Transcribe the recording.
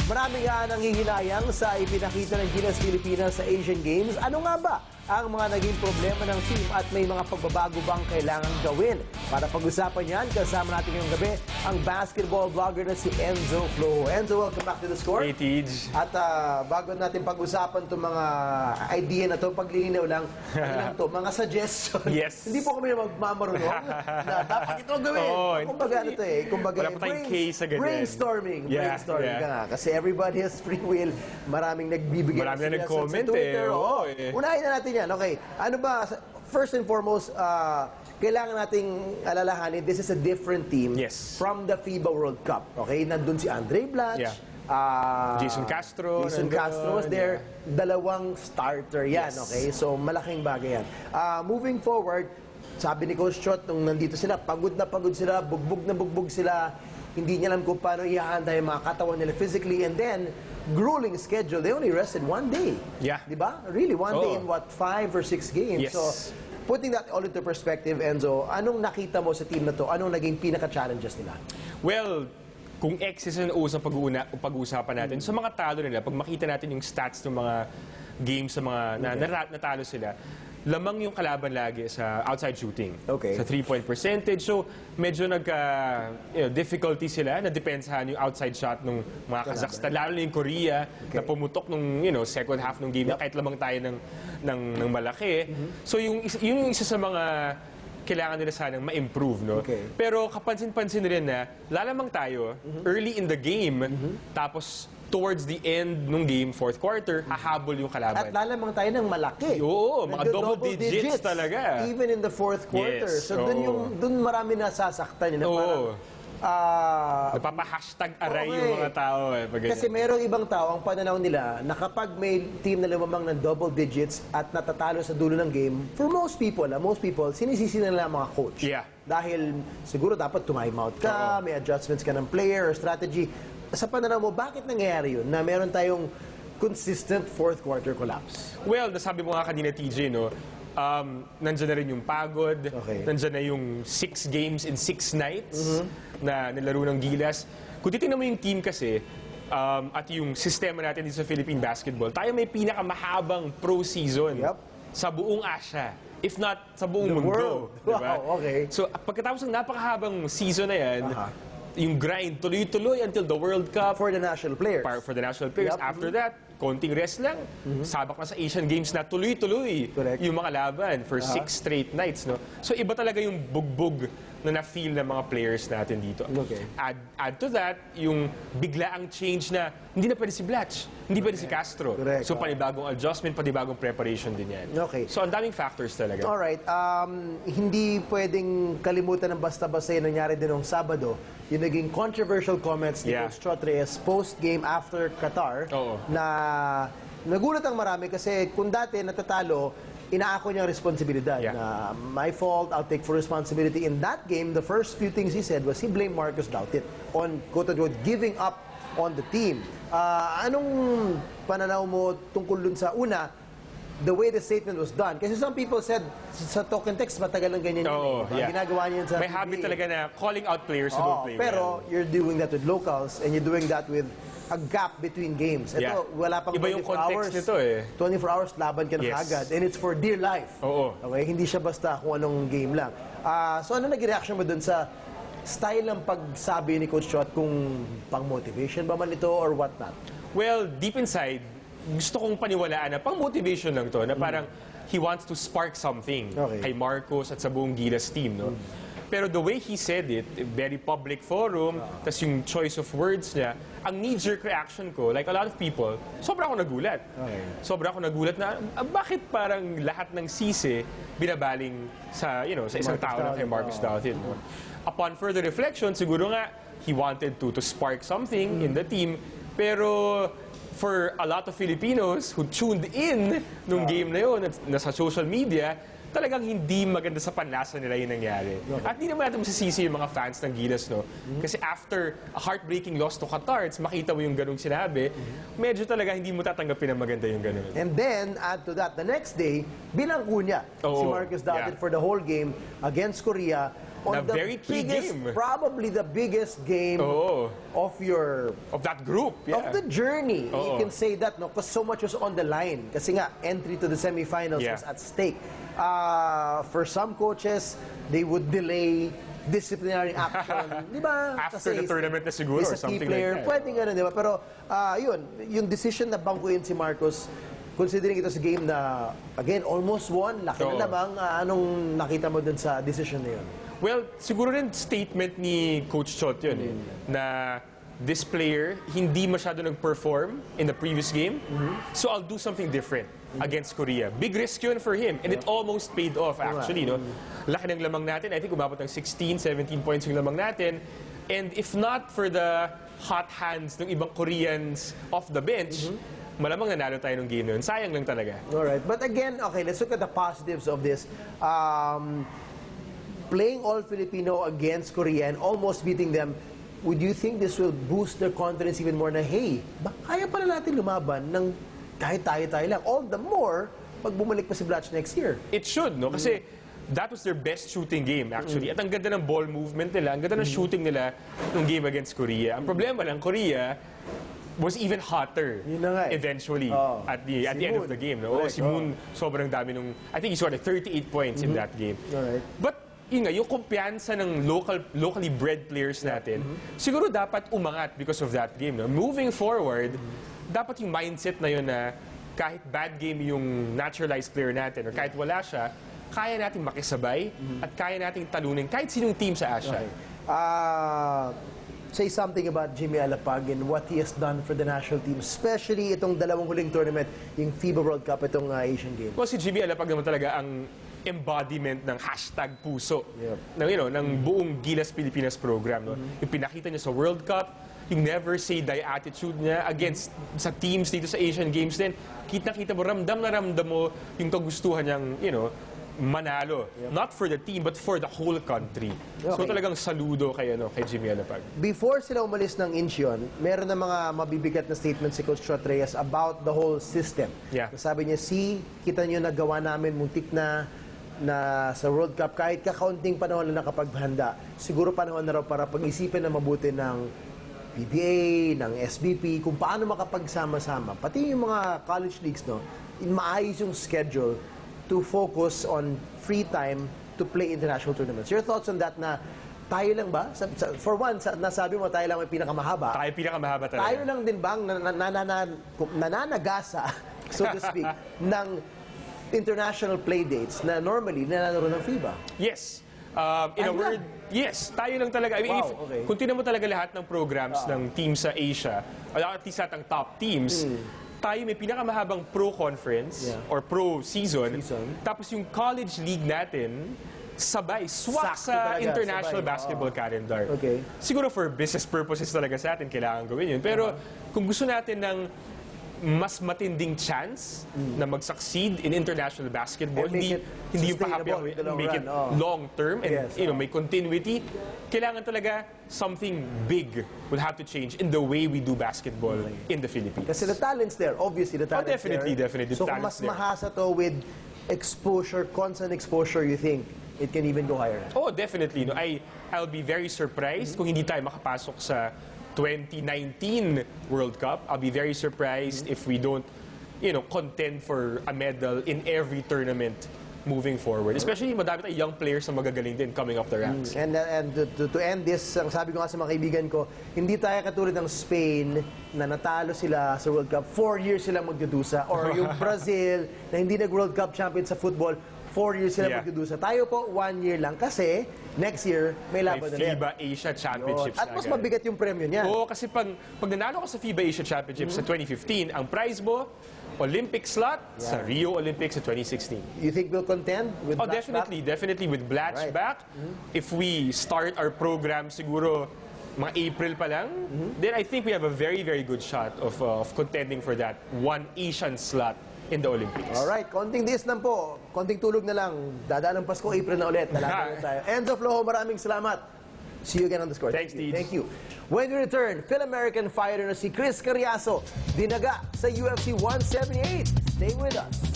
Marami nga nanghihinayang sa ipinakita ng Gilas Pilipinas sa Asian Games. Ano nga ba ang mga naging problema ng team at may mga pagbabago bang kailangan gawin? Para pag-usapan yan, kasama natin ngayong gabi ang basketball vlogger na si Enzo Flojo. Enzo, welcome back to The Score. Hey, Tej. At bago natin pag-usapan itong mga idea na ito, paglilinaw lang, mga suggestions. Yes. Hindi po kami magmamarunong na dapat ito gawin. Kumbaga ano ito kumbaga wala pa tayong case sa ganyan. Brainstorming. Brainstorming ka nga. Kasi everybody has free will. Maraming nagbibigay. Marami na nag-comment Unahin na natin yan. Okay. Ano ba, first and foremost, kailangan nating alalahanin, this is a different team from the FIBA World Cup. Okay? Nandun si Andre Blanch. Jason Castro was there. Dalawang starter yan. Okay? So, malaking bagay yan. Moving forward, sabi ni Coach Chot, nung nandito sila, pagod na pagod sila, bugbog sila, hindi niya alam kung paano ihahanda yung mga katawan nila physically, and then, grueling schedule. They only rested one day. Yeah. Diba? Really, one day in what, 5 or 6 games? Yes. So, putting that all into perspective, Enzo, anong nakita mo sa team na to? Anong naging pinaka-challenges nila? Well, kung X's na usang pag-uusapan natin, sa mga talo nila, pag makita natin yung stats ng mga games sa mga natalo sila, lamang yung kalaban lagi sa outside shooting. Sa 3-point percentage. So, medyo difficulty sila na depensahan yung outside shot ng mga Kazakhstan. Lalo na yung Korea na pumutok nung second half ng game na kahit lamang tayo ng malaki. So, yung isa sa mga kailangan nila sanang ma-improve, no? Pero kapansin-pansin rin na lalamang tayo early in the game, tapos towards the end ng game, fourth quarter, hahabol yung kalaban. At lalamang tayo ng malaki. Oo, mga double digits talaga. Even in the fourth quarter. Yes. So dun marami nasasaktan yun. Napapa-hashtag aray yung mga tao. Kasi merong ibang tao, ang pananaw nila, na kapag may team na lumamang ng double digits at natatalo sa dulo ng game, for most people, sinisisi nila ang mga coach. Dahil siguro dapat time out ka, may adjustments ka ng player or strategy. Sa pananaw mo, bakit nangyayari yun na meron tayong consistent fourth quarter collapse? Well, nasabi mo nga kanina, TJ, no? Nandyan na rin yung pagod, nandyan na yung 6 games in 6 nights na nilaro ng Gilas. Kung titignan mo yung team kasi, at yung sistema natin dito sa Philippine basketball, tayo may pinakamahabang pro season sa buong Asia. If not, sa buong mundo. Diba? So, pagkatapos ng napakahabang season na yan, yung grind, tuloy-tuloy until the World Cup. For the national players. For the national players. After that, konting rest lang. Sabak na sa Asian Games na tuloy-tuloy yung mga laban for 6 straight nights. No? So iba talaga yung bugbog na na-feel ng mga players natin dito. Add to that, yung biglaang change na hindi na pwede si Blatch, hindi pwede si Castro. So panibagong adjustment, panibagong preparation din yan. So ang daming factors talaga. Alright. Hindi pwedeng kalimutan ng basta-basta yung nangyari din noong Sabado. Yung naging controversial comments ni Coach Chotres post-game after Qatar na nagulat ang marami kasi kung dati natatalo, inaako niya ang responsibilidad na my fault, I'll take full responsibility. In that game, the first few things he said was he blamed Marcus Doutit on, quote-unquote, giving up on the team. Anong pananaw mo tungkol dun sa una, the way the statement was done? Kasi some people said, sa talk and text, matagal lang ganyan yun. Ginagawa niya yun sa may habit talaga na calling out players who don't play pero you're doing that with locals and you're doing that with a gap between games. Ito, wala pang iba yung 24 hours. Nito 24 hours, laban ka na agad. And it's for dear life. Okay? Hindi siya basta kung anong game lang. So ano nag-reaction mo dun sa style ng pagsabi ni Coach Chot kung pang-motivation ba man ito or what not? Well, deep inside, gusto kong paniwalaan na pang-motivation lang to, na parang he wants to spark something kay Marcos at sa buong Gilas team, no? Pero the way he said it, very public forum, tas yung choice of words niya, ang knee-jerk reaction ko, like a lot of people, sobra ako nagulat. Sobra ako nagulat na, bakit parang lahat ng sisi binabaling sa, sa isang tao na kay Marcus Doutit, no? Upon further reflection, siguro nga, he wanted to spark something in the team, pero for a lot of Filipinos who tuned in nung game na yun, nasa social media, talagang hindi maganda sa panlasa nila yung nangyari. At hindi naman natin masisisi yung mga fans ng Gilas, no? Kasi after a heartbreaking loss to Qatar, makita mo yung ganung sinabi, medyo talaga hindi mo tatanggapin na maganda yung ganun. And then, add to that, the next day, binangko niya si Marcus Doutit for the whole game against Korea. on the very key game. Probably the biggest game of that group, of the journey. You can say that, no, because so much was on the line. Kasi nga, entry to the semifinals was at stake. For some coaches, they would delay disciplinary action, di ba? After the tournament na siguro or something player, like that. Pwedeng ganun, di ba? Pero yun, yung decision na bangkuin si Marcos, considering ito sa game na, again, almost won, laki na lamang, anong nakita mo dun sa decision na yun? Well, siguro rin statement ni Coach Chot yun na this player hindi masyado nag-perform in the previous game, so I'll do something different against Korea. Big risk yun for him, and it almost paid off actually. No? Laki ng lamang natin. I think umabot ng 16, 17 points yung lamang natin. And if not for the hot hands ng ibang Koreans off the bench, malamang nanalo tayo ng game yun. Sayang lang talaga. Alright. But again, okay, let's look at the positives of this. Playing all Filipino against Korea and almost beating them, would you think this will boost their confidence even more na, hey, kaya pala natin lumaban ng kahit tayo-tayo lang? All the more, pag bumalik pa si Blatch next year. It should, no? Kasi that was their best shooting game, actually. At ang ganda ng ball movement nila, ang ganda ng shooting nila ng game against Korea. Ang problema lang, Korea was even hotter eventually at the end of the game. No? Si Moon, sobrang dami nung, I think he scored 38 points in that game. But yun nga, yung kumpiyansa ng locally bred players natin, siguro dapat umangat because of that game. No? Moving forward, dapat yung mindset na yun na kahit bad game yung naturalized player natin or kahit wala siya, kaya natin makisabay at kaya natin talunin kahit sinong team sa Asia. Say something about Jimmy Alapag and what he has done for the national team, especially itong dalawang huling tournament, yung FIBA World Cup, itong Asian Games. Well, si Jimmy Alapag naman talaga ang embodiment ng #puso ng buong Gilas Pilipinas program. No? Yung pinakita niya sa World Cup, yung never say die attitude niya against sa teams dito sa Asian Games din, kita-kita mo, ramdam na ramdam mo yung kagustuhan niyang, manalo. Not for the team, but for the whole country. So talagang saludo kay Jimmy Alapag. Before sila umalis ng Incheon, meron na mga mabibigat na statement si Coach Chot Reyes about the whole system. Sabi niya, kita niyo nagawa namin, muntik na sa World Cup, kahit kakaunting panahon na nakapaghanda, siguro panahon na raw para pag-isipin na mabuti ng PBA, ng SBP, kung paano makapagsama-sama. Pati yung mga college leagues, maayos yung schedule to focus on free time to play international tournaments. Your thoughts on that na tayo lang ba? For one, nasabi mo tayo lang may pinakamahaba. Tayo pinakamahaba talaga. Tayo lang din bang nananagasa, so to speak, ng international play dates na normally nananaro ng FIBA? Yes. In a word, yes. Tayo lang talaga. I mean, kung tinan mo talaga lahat ng programs ng teams sa Asia, at least lahat ng top teams, tayo may pinakamahabang pro conference or pro season. Tapos yung college league natin, swak sa international basketball calendar. Siguro for business purposes talaga sa atin, kailangan gawin yun. Pero kung gusto natin ng mas matinding chance na mag-succeed in international basketball, hindi yung pa-happy ako, make it long-term and may continuity, kailangan talaga something big will have to change in the way we do basketball in the Philippines. Kasi the talent's there, obviously the talent's definitely. So kung mas mahasa to with exposure, constant exposure, you think it can even go higher? Oh, definitely. No? I'll be very surprised kung hindi tayo makapasok sa 2019 World Cup. I'll be very surprised if we don't, contend for a medal in every tournament moving forward. Especially madami tayong young players na magagaling din coming up the ranks. And to end this, ang sabi ko nga sa mga kaibigan ko, hindi tayo katulad ng Spain na natalo sila sa World Cup, 4 years silang magdudusa. Or yung Brazil na hindi nag-World Cup champion sa football, 4 years sila magdudusa. Tayo po, 1 year lang. Kasi, next year, may laban ulit. FIBA Asia Championships. At mas mabigat yung premyo niya. Oo, kasi pag nanalo ka sa FIBA Asia Championships sa 2015, ang prize mo, Olympic slot sa Rio Olympics sa 2016. You think we'll contend with Blatch definitely. back? Definitely with Blatch back. If we start our program siguro mga April pa lang, then I think we have a very, very good shot of contending for that one Asian slot in the Olympics. Alright, konting diis lang po. Konting tulog na lang. Dadaan ng Pasko, April na ulit. Talaga tayo. Enzo Flojo, maraming salamat. See you again on the score. Thanks, Deej. Thank you. When we return, Phil-American fighter na si Chris Carriazo, dinaga sa UFC 178. Stay with us.